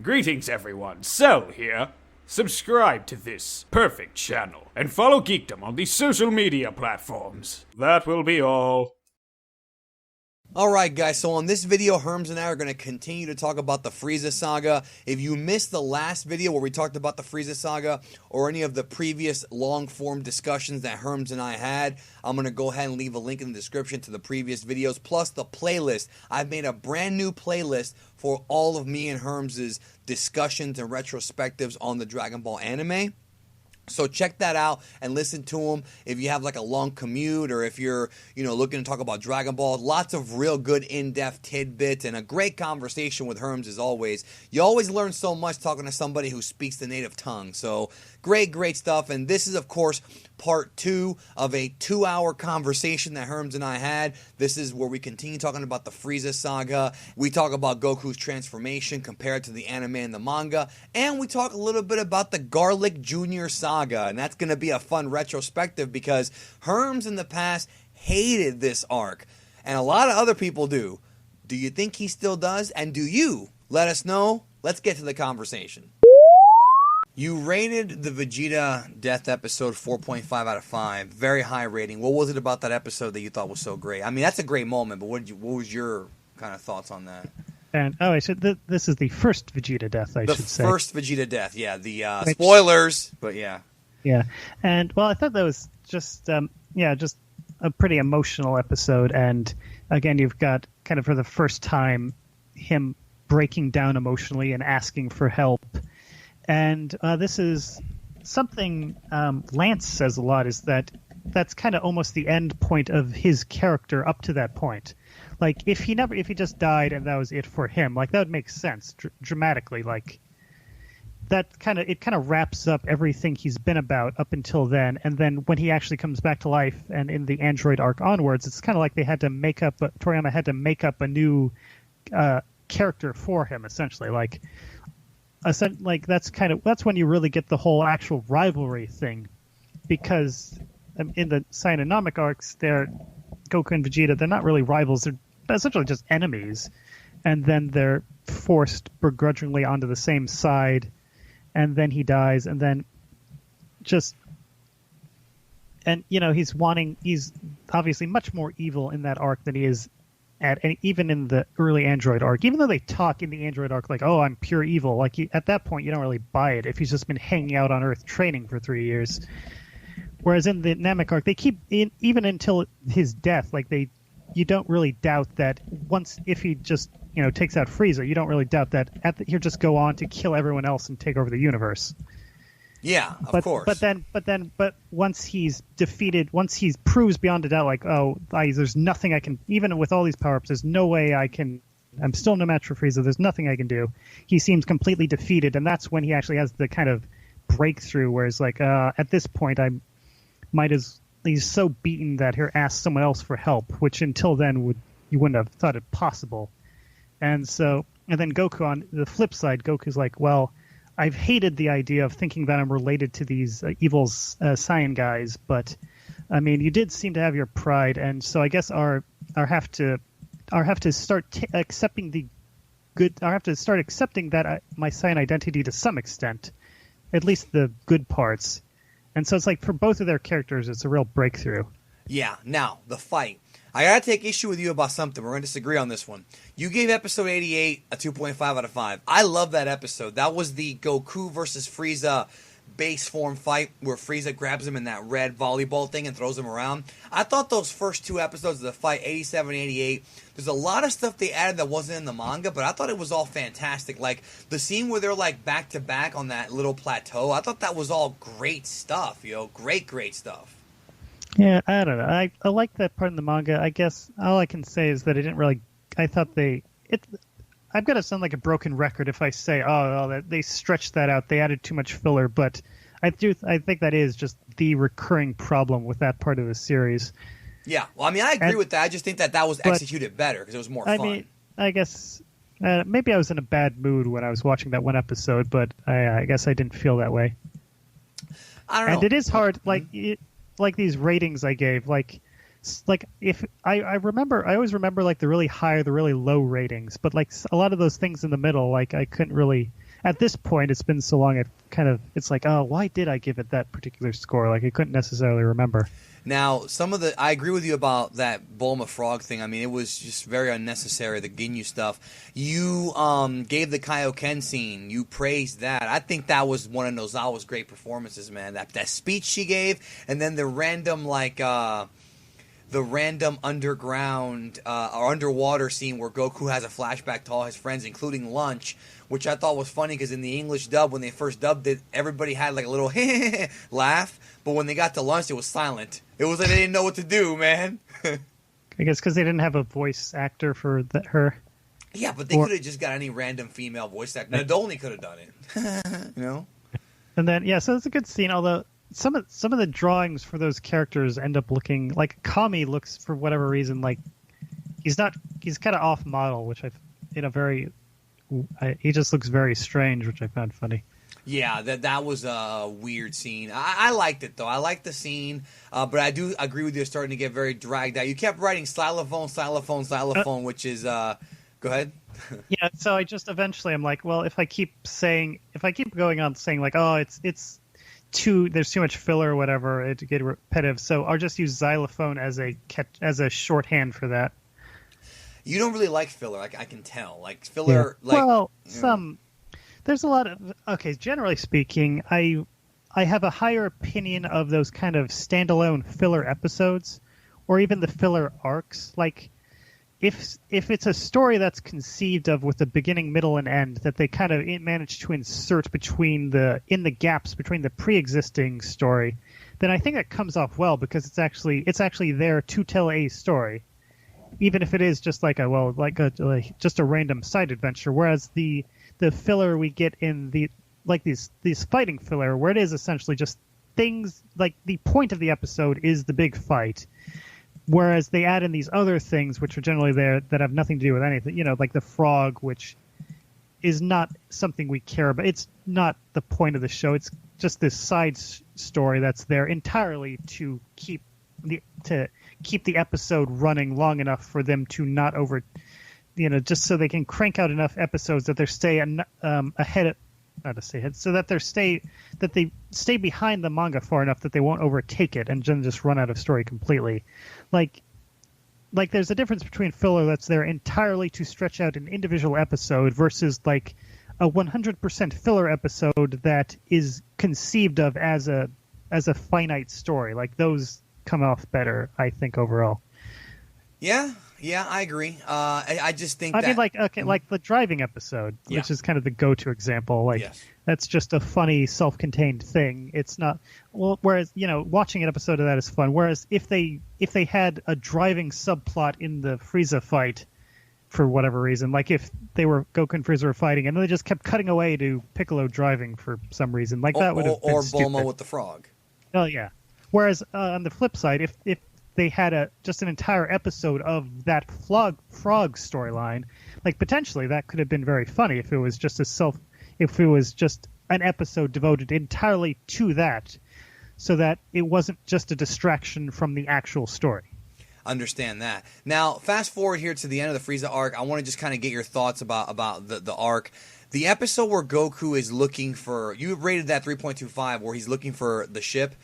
Greetings, everyone. So here, subscribe to this perfect channel and follow Geekdom on the social media platforms. That will be all. Alright guys, so on this video, Herms and I are going to continue to talk about the Frieza Saga. If you missed the last video where we talked about the Frieza Saga, or any of the previous long-form discussions that Herms and I had, I'm going to go ahead and leave a link in the description to the previous videos, plus the playlist. I've made a brand new playlist for all of me and Herms' discussions and retrospectives on the Dragon Ball anime. So check that out and listen to them if you have like a long commute, or if you're, looking to talk about Dragon Ball. Lots of real good in-depth tidbits and a great conversation with Herms as always. You always learn so much talking to somebody who speaks the native tongue. So great stuff. And this is, of course, part 2 of a 2-hour conversation that Herms and I had. This is where we continue talking about the Frieza Saga. We talk about Goku's transformation compared to the anime and the manga. And we talk a little bit about the Garlic Junior Saga. And that's going to be a fun retrospective because Herms in the past hated this arc. And a lot of other people do. Do you think he still does? And do you? Let us know. Let's get to the conversation. You rated the Vegeta death episode 4.5 out of 5. Very high rating. What was it about that episode that you thought was so great? I mean, that's a great moment, but what was your kind of thoughts on that? And I said this is the first Vegeta death, I should say. The first Vegeta death, yeah. The spoilers, but yeah. Yeah. And, well, I thought that was just a pretty emotional episode. And, again, you've got kind of for the first time him breaking down emotionally and asking for help. And this is something Lance says a lot, is that's kind of almost the end point of his character up to that point. Like if he just died and that was it for him, like that would make sense dramatically. Like that kind of wraps up everything he's been about up until then. And then when he actually comes back to life and in the Android arc onwards, it's kind of like Toriyama had to make up a new character for him, essentially. Like that's when you really get the whole actual rivalry thing, because in the Saiyanomic arcs, Goku and Vegeta, they're not really rivals; they're essentially just enemies, and then they're forced begrudgingly onto the same side, and then he dies, and then he's obviously much more evil in that arc than he is even in the early Android arc, even though they talk in the Android arc like, oh, I'm pure evil. Like at that point, you don't really buy it if he's just been hanging out on Earth training for 3 years. Whereas in the Namek arc, they keep even until his death, like you don't really doubt that if he just takes out Frieza, you don't really doubt that he'll just go on to kill everyone else and take over the universe. Yeah, of course. But once he's defeated, once he proves beyond a doubt, like, there's nothing I can, even with all these power-ups, there's no way I'm still no match for Frieza, there's nothing I can do. He seems completely defeated, and that's when he actually has the kind of breakthrough where it's like, at this point, he's so beaten that he'll ask someone else for help, which until then you wouldn't have thought it possible. And then Goku, on the flip side, Goku's like, well, I've hated the idea of thinking that I'm related to these evil Saiyan guys, but I mean, you did seem to have your pride, and so I guess I have to start accepting that my Saiyan identity to some extent, at least the good parts. And so it's like for both of their characters, it's a real breakthrough. Yeah. Now the fight. I gotta take issue with you about something. We're gonna disagree on this one. You gave episode 88 a 2.5 out of 5. I love that episode. That was the Goku versus Frieza base form fight where Frieza grabs him in that red volleyball thing and throws him around. I thought those first 2 episodes of the fight, 87 and 88, there's a lot of stuff they added that wasn't in the manga, but I thought it was all fantastic. Like the scene where they're like back to back on that little plateau, I thought that was all great stuff, great stuff. Yeah, I don't know. I like that part in the manga. I guess all I can say is that I thought I'm going to sound like a broken record if I say, they stretched that out. They added too much filler, but I think that is just the recurring problem with that part of the series. Yeah, well, I mean, I agree with that. I just think that was executed better because it was more fun. I mean, I guess maybe I was in a bad mood when I was watching that one episode, but I guess I didn't feel that way. I don't know. And it is hard, like these ratings I gave, like if I always remember like the really high or the really low ratings, but like a lot of those things in the middle, like I couldn't really, at this point, it's been so long. It's like, oh, why did I give it that particular score? Like I couldn't necessarily remember. Now, I agree with you about that Bulma frog thing. I mean, it was just very unnecessary, the Ginyu stuff. You gave the Kaioken scene. You praised that. I think that was one of Nozawa's great performances, man. That speech she gave, and then the random underground or underwater scene where Goku has a flashback to all his friends, including lunch, which I thought was funny because in the English dub, when they first dubbed it, everybody had like a little laugh, but when they got to lunch, it was silent. It was like they didn't know what to do, man. I guess because they didn't have a voice actor for her. Yeah, but they could have just got any random female voice actor. Nadolny could have done it. You know? And then, yeah, so it's a good scene, although some of the drawings for those characters end up looking like Kami looks, for whatever reason, like he's kind of off model, which he just looks very strange, which I found funny. Yeah, that was a weird scene. I liked it, though. I liked the scene, but I do agree with you. It's starting to get very dragged out. You kept writing xylophone, which is... go ahead. Yeah, so I just eventually I'm like, well, if I keep going on saying like, oh, it's there's too much filler or whatever, it get repetitive, so I'll just use xylophone as a shorthand for that. You don't really like filler, I can tell. Like filler, yeah. Well, there's a lot of generally speaking, I have a higher opinion of those kind of standalone filler episodes, or even the filler arcs. Like if it's a story that's conceived of with a beginning, middle, and end that they kind of manage to insert in the gaps between the pre-existing story, then I think it comes off well because it's actually there to tell a story, even if it is just just a random side adventure. Whereas the filler we get in these fighting filler, where it is essentially just things like the point of the episode is the big fight. Whereas they add in these other things, which are generally there that have nothing to do with anything, like the frog, which is not something we care about. It's not the point of the show. It's just this side story that's there entirely to keep the episode running long enough for them to not just so they can crank out enough episodes that they stay ahead. Not to say ahead, so that they stay behind the manga far enough that they won't overtake it and then just run out of story completely. Like there's a difference between filler that's there entirely to stretch out an individual episode versus like a 100% filler episode that is conceived of as a finite story. Like those come off better, I think, overall. Yeah, I agree. I just think like the driving episode, which is kind of the go-to example. Like that's just a funny, self-contained thing. It's not whereas watching an episode of that is fun. Whereas if they had a driving subplot in the Frieza fight for whatever reason, like if they were Goku and Frieza were fighting and they just kept cutting away to Piccolo driving for some reason, like that would have been stupid. Bulma with the frog. Oh yeah. Whereas on the flip side, if they had just an entire episode of that frog storyline, like potentially that could have been very funny if it was just an episode devoted entirely to that, so that it wasn't just a distraction from the actual story. Understand that. Now, fast forward here to the end of the Frieza arc. I want to just kind of get your thoughts about the arc. The episode where Goku is looking for, you rated that 3.25, where he's looking for the ship.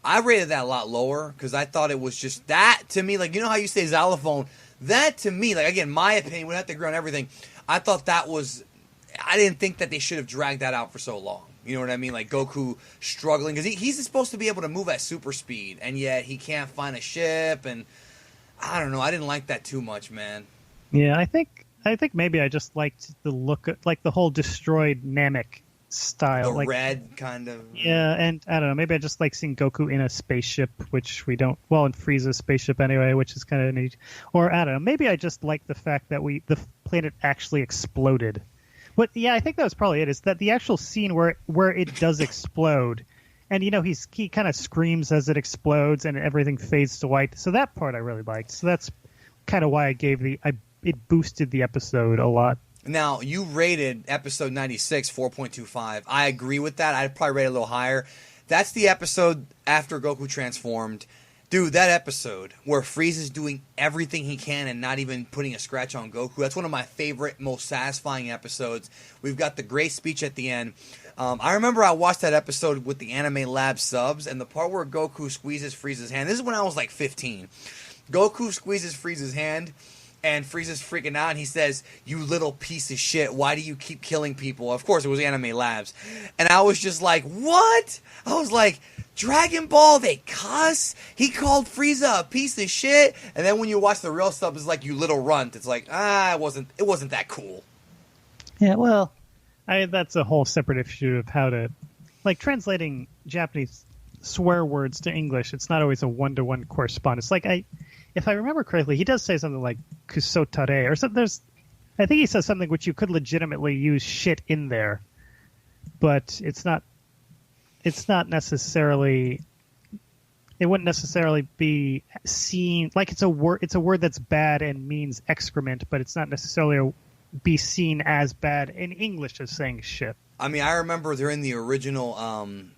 I rated that a lot lower because I thought it was just that to me, like, how you say xylophone, that to me, like, again, my opinion, we have to agree on everything. I thought I didn't think that they should have dragged that out for so long. You know what I mean? Like Goku struggling because he's supposed to be able to move at super speed, and yet he can't find a ship, and I don't know. I didn't like that too much, man. Yeah, I think maybe I just liked the look, like the whole destroyed Namek style, the red kind of. Yeah, and I don't know, maybe I just like seeing Goku in a spaceship, which we don't, in Frieza's spaceship anyway, which is kind of neat. Or I don't know, maybe I just like the fact that the planet actually exploded. But yeah, I think that was probably it, is that the actual scene where it does explode, and he kind of screams as it explodes and everything fades to white, so that part I really liked. So that's kind of why I gave it boosted the episode a lot. Now, you rated episode 96 4.25. I agree with that. I'd probably rate it a little higher. That's the episode after Goku transformed, Dude, that episode where Frieza's doing everything he can and not even putting a scratch on Goku, that's one of my favorite, most satisfying episodes. We've got the great speech at the end. I remember I watched that episode with the Anime Lab subs, and the part where Goku squeezes Frieza's hand, this is when I was like 15. Goku squeezes Frieza's hand, and Frieza's freaking out, and he says, "You little piece of shit, why do you keep killing people?" Of course, it was Anime Labs. And I was just like, what? I was like, Dragon Ball, they cuss? He called Frieza a piece of shit? And then when you watch the real stuff, it's like, you little runt. It's like, it wasn't that cool. Yeah, well, that's a whole separate issue of how to... Like, translating Japanese swear words to English, it's not always a one-to-one correspondence. Like, if I remember correctly, he does say something like kusotare, or something. I think he says something which you could legitimately use shit in there, but it's not necessarily. It wouldn't necessarily be seen like it's a word. It's a word that's bad and means excrement, but it's not necessarily be seen as bad in English as saying shit. I mean, I remember during the original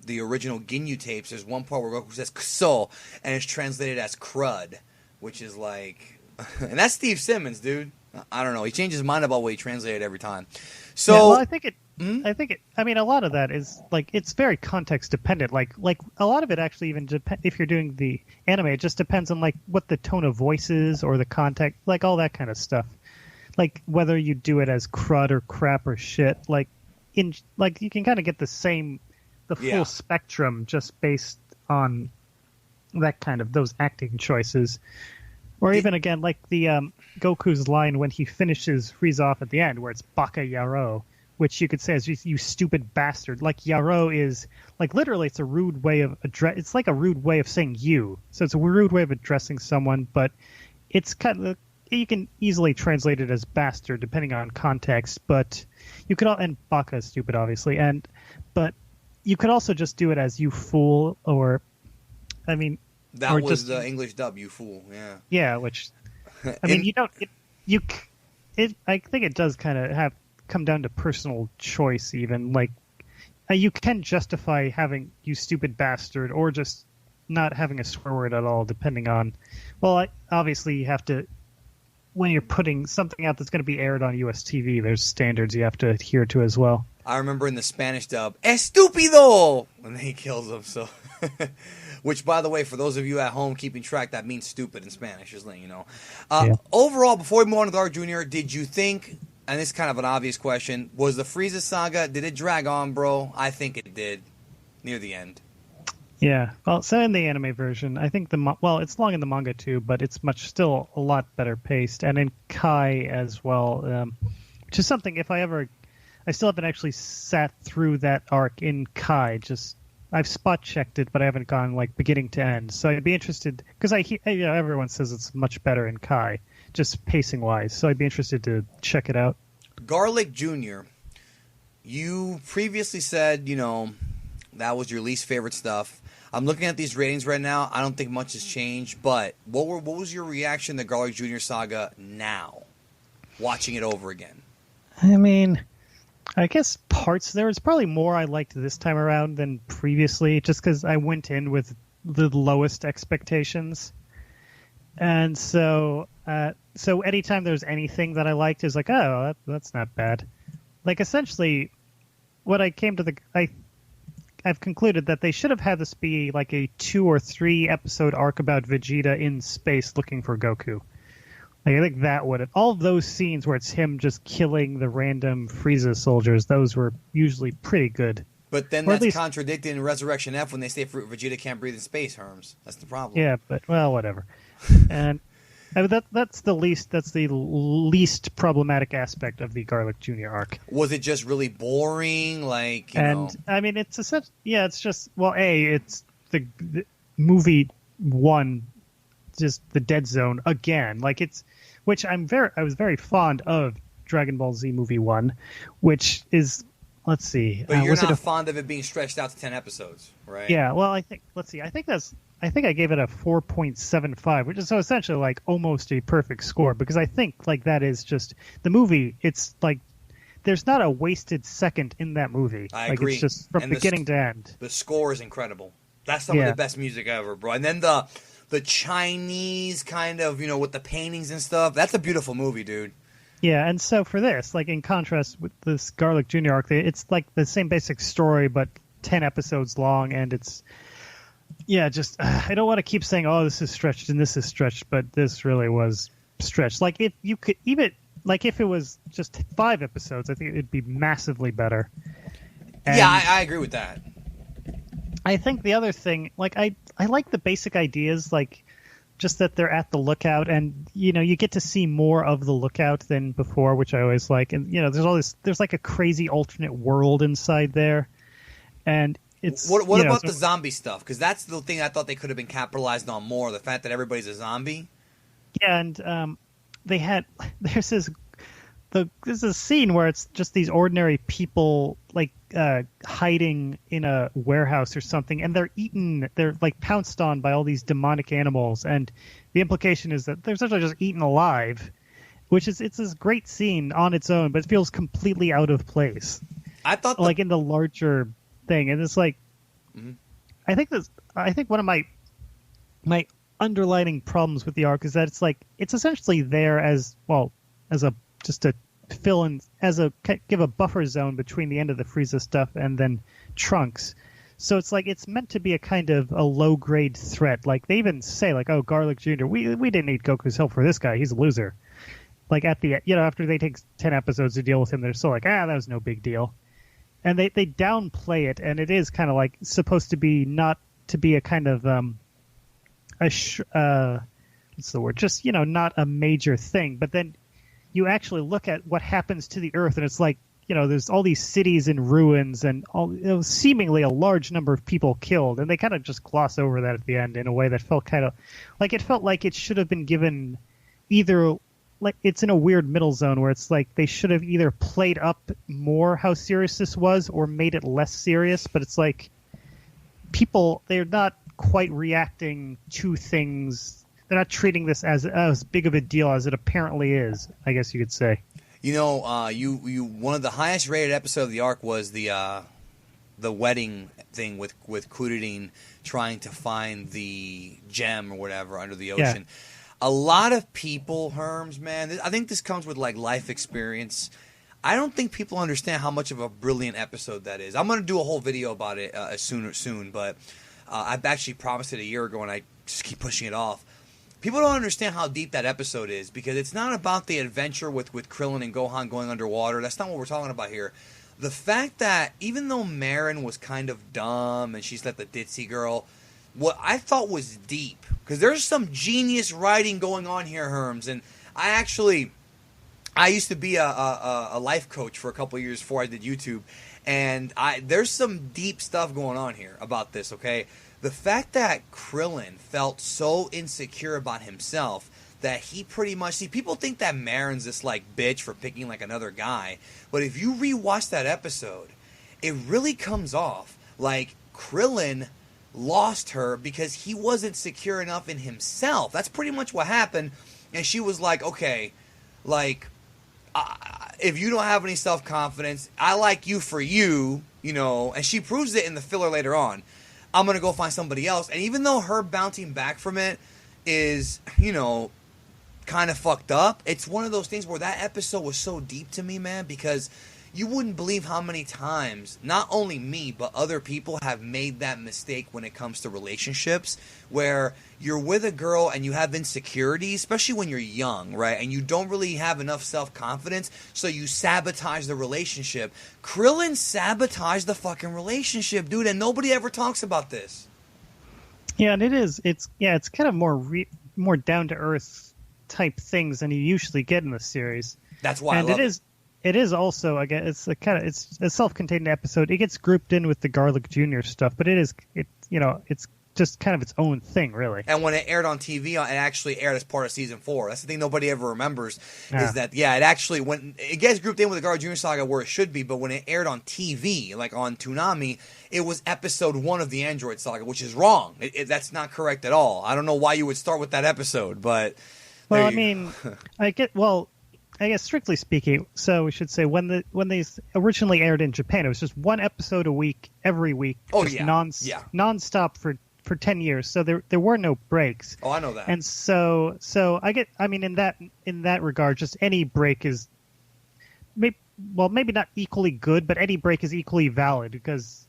Ginyu tapes, there's one part where Goku says "kuso" and it's translated as "crud," which is like, and that's Steve Simmons, dude. I don't know. He changes his mind about what he translated every time. So, yeah, well, I think it. I mean, a lot of that is like it's very context dependent. Like a lot of it actually even if you're doing the anime, it just depends on like what the tone of voice is or the context, like all that kind of stuff. Like whether you do it as crud or crap or shit. Like you can kind of get the full spectrum just based on that kind of those acting choices. Or even again, like the Goku's line when he finishes Frieza off at the end, where it's Baka Yaro, which you could say is "you stupid bastard." Like Yaro is like literally, it's a rude way of it's like a rude way of saying you. So it's a rude way of addressing someone, but it's kind of you can easily translate it as bastard depending on context. But you could and Baka is stupid, obviously, but you could also just do it as "you fool," or I mean. That was just, the English dub, "you fool." Yeah. Yeah, which I mean, you don't. I think it does kind of come down to personal choice. Even like you can justify having "you stupid bastard" or just not having a swear word at all, depending on. Well, obviously you have to when you're putting something out that's going to be aired on US TV. There's standards you have to adhere to as well. I remember in the Spanish dub, "Estúpido," when he kills him. So. Which, by the way, for those of you at home keeping track, that means stupid in Spanish, just letting you know. Overall, before we move on to Garlic Jr., did you think, and this is kind of an obvious question, was the Frieza Saga, did it drag on, bro? I think it did, near the end. Yeah, well, so in the anime version, I think it's long in the manga too, but it's still a lot better paced, and in Kai as well, which is something, I still haven't actually sat through that arc in Kai, I've spot checked it, but I haven't gone like beginning to end. So I'd be interested because everyone says it's much better in Kai, just pacing wise. So I'd be interested to check it out. Garlic Jr., you previously said that was your least favorite stuff. I'm looking at these ratings right now. I don't think much has changed. But what was your reaction to Garlic Junior Saga now, watching it over again? I mean. I guess there was probably more I liked this time around than previously, just because I went in with the lowest expectations. And so anytime there's anything that I liked is like, oh, that's not bad. Like essentially what I came to I've concluded that they should have had this be like a 2 or 3 episode arc about Vegeta in space looking for Goku. Like, I think that would have... All of those scenes where it's him just killing the random Frieza soldiers, those were usually pretty good. But then that's contradicted in Resurrection F when they say Vegeta can't breathe in space, Herms. That's the problem. Yeah, but, well, whatever. And that's the least problematic aspect of the Garlic Jr. arc. Was it just really boring? Like, you know... I mean, it's just... Well, it's the movie 1... just the Dead Zone again, like I was very fond of Dragon Ball Z movie 1, which is, let's see, but you're not fond of it being stretched out to 10 episodes, right? Yeah, well, I think I gave it a 4.75, which is so essentially like almost a perfect score, because I think like that is just the movie. It's like there's not a wasted second in that movie. I agree. It's just from beginning to end. The score is incredible. That's some of the best music ever, bro. And then the the Chinese kind of, with the paintings and stuff. That's a beautiful movie, dude. Yeah, and so for this, like in contrast with this Garlic Junior arc, it's like the same basic story, but 10 episodes long, and it's just I don't want to keep saying, oh, this is stretched and this is stretched, but this really was stretched. Like if you could even if it was just 5 episodes, I think it'd be massively better. And yeah, I agree with that. I think the other thing, like I like the basic ideas, like just that they're at the lookout, and you get to see more of the lookout than before, which I always like. And there's like a crazy alternate world inside there, and it's what about the zombie stuff? Because that's the thing I thought they could have been capitalized on more. The fact that everybody's a zombie. Yeah, and there's a scene where it's just these ordinary people like hiding in a warehouse or something, and they're like pounced on by all these demonic animals, and the implication is that they're essentially just eaten alive, it's this great scene on its own, but it feels completely out of place. I thought like in the larger thing, and it's like I think one of my underlining problems with the arc is that it's essentially there as to fill in give a buffer zone between the end of the Frieza stuff and then Trunks. So it's meant to be a kind of a low grade threat. Like they even say oh, Garlic Jr., we didn't need Goku's help for this guy. He's a loser. Like at the after they take 10 episodes to deal with him, they're still like, that was no big deal. And they downplay it, and it is kind of like supposed to be not to be a kind of what's the word? Just not a major thing. But then you actually look at what happens to the Earth, and it's like there's all these cities in ruins, and seemingly a large number of people killed, and they kind of just gloss over that at the end in a way that felt kind of like it should have been given either. Like it's in a weird middle zone where it's like they should have either played up more how serious this was or made it less serious, but it's like they're not quite reacting to things. They're not treating this as big of a deal as it apparently is, I guess you could say. One of the highest rated episodes of the arc was the wedding thing with Kudadin trying to find the gem or whatever under the ocean. Yeah. A lot of people, Herms, man, I think this comes with like life experience. I don't think people understand how much of a brilliant episode that is. I'm going to do a whole video about it soon, but I've actually promised it a year ago, and I just keep pushing it off. People don't understand how deep that episode is, because it's not about the adventure with Krillin and Gohan going underwater. That's not what we're talking about here. The fact that even though Marin was kind of dumb and she's like the ditzy girl, what I thought was deep, because there's some genius writing going on here, Herms. And I used to be a life coach for a couple of years before I did YouTube, and there's some deep stuff going on here about this, okay? The fact that Krillin felt so insecure about himself that he pretty much... See, people think that Marin's this, like, bitch for picking, like, another guy. But if you rewatch that episode, it really comes off like Krillin lost her because he wasn't secure enough in himself. That's pretty much what happened. And she was like, okay, like... if you don't have any self-confidence, I like you for you, and she proves it in the filler later on. I'm going to go find somebody else. And even though her bouncing back from it is, kind of fucked up, it's one of those things where that episode was so deep to me, man, because you wouldn't believe how many times, not only me, but other people have made that mistake when it comes to relationships, where you're with a girl and you have insecurities, especially when you're young, right? And you don't really have enough self-confidence, so you sabotage the relationship. Krillin sabotaged the fucking relationship, dude, and nobody ever talks about this. Yeah, and it's kind of more down-to-earth type things than you usually get in the series. That's why I love it. It is also, again, it's a self-contained episode. It gets grouped in with the Garlic Junior stuff, but it's just kind of its own thing, really. And when it aired on TV, it actually aired as part of season 4. That's the thing nobody ever remembers. Is that it actually when it gets grouped in with the Garlic Junior Saga where it should be, but when it aired on TV, like on Toonami, it was episode 1 of the Android Saga, which is wrong. That's not correct at all. I don't know why you would start with that episode, but well, I mean, I guess strictly speaking, so we should say when these originally aired in Japan, it was just one episode a week, every week, non-stop for 10 years, so there were no breaks. Oh, I know that. And so I mean, in that regard, just any break is maybe not equally good, but any break is equally valid because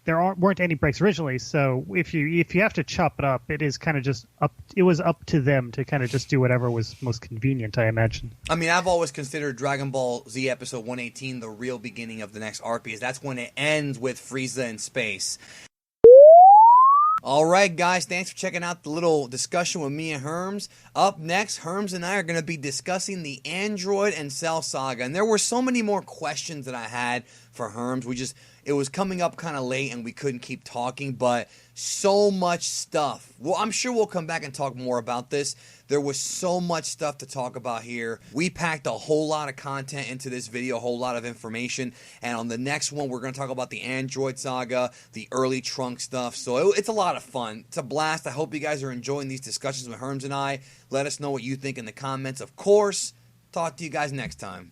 weren't any breaks originally. So if you have to chop it up, it is kind of just up. It was up to them to kind of just do whatever was most convenient, I imagine. I mean, I've always considered Dragon Ball Z episode 118 the real beginning of the next arc because that's when it ends with Frieza in space. All right, guys, thanks for checking out the little discussion with me and Herms. Up next, Herms and I are going to be discussing the Android and Cell Saga. And there were so many more questions that I had for Herms. It was coming up kind of late and we couldn't keep talking, but so much stuff. Well, I'm sure we'll come back and talk more about this. There was so much stuff to talk about here. We packed a whole lot of content into this video, a whole lot of information. And on the next one, we're going to talk about the Android Saga, the early Trunk stuff. So it's a lot of fun. It's a blast. I hope you guys are enjoying these discussions with Herms and I. Let us know what you think in the comments. Of course, talk to you guys next time.